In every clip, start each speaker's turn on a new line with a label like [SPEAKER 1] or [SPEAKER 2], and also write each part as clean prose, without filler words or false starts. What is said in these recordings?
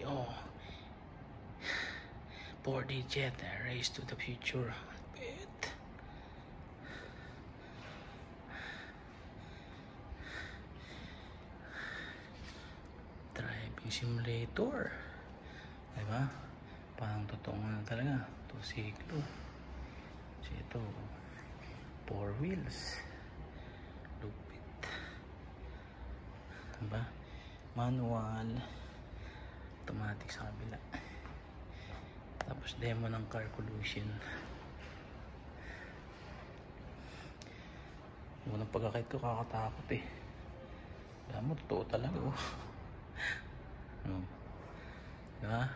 [SPEAKER 1] LTO 4D jet, race to the future. Bit. Driving simulator, diba? Parang totoong talaga to siklo. So ito 4 wheels, lupit, diba? Manual, automatic sa kabila. Tapos demo ng car collision. Unang pagkakait ko, kakatakot eh. Alam mo, totoo talaga oh. Diba?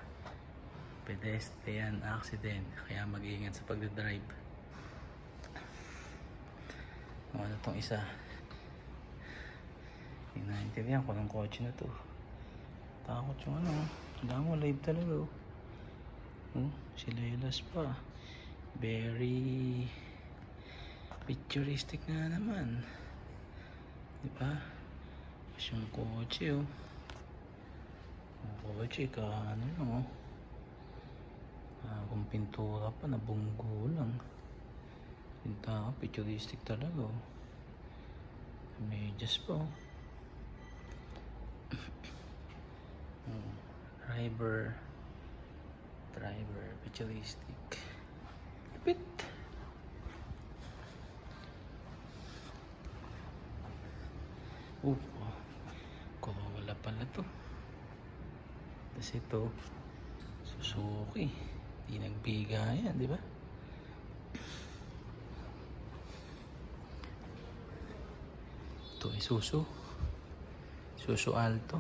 [SPEAKER 1] Pedestrian accident, kaya mag-iingat sa pagdadrive. Ano tong isa? Hindi naintindihan ko ng kotse na to. Takot yung ano. Alam mo, live talaga oh. Si Lelas pa. Very picturestic nga naman. Diba? Tapos yung kotse oh. Yung kotse ka ano lang oh. Kung pintura pa, nabunggo lang. Pinta, picturestic talaga oh. Medyas pa oh. Driver, picturestic. Lupit. Corolla pala to. Tapos ito, Suzuki. Di nagbigayan, di ba? Ito ay Suzuki Alto.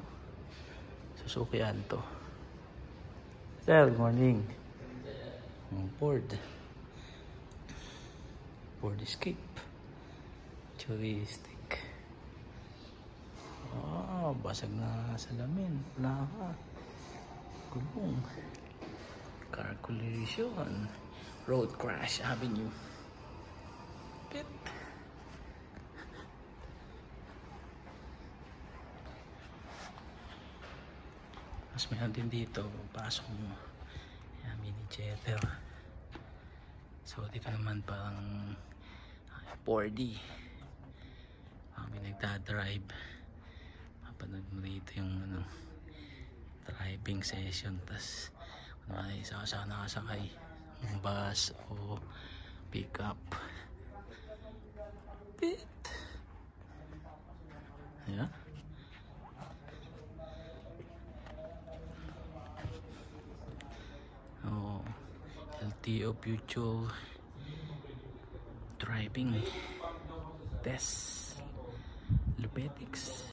[SPEAKER 1] Suzuki Alto. Sir, good morning. Ford Escape. Futuristic. Basag na salamin. Plaka. Gulong. Car collision. Road crash avenue. Pit. Mas meron din dito. Pasok mo. Yan, mini jetter. So dito naman parang 4D. May nagdadrive. Mapanood mo dito yung ano, driving session. Tas isa ka nakasakay bus o pick up. Bit. Ayan. LTO future driving test, Lupetix.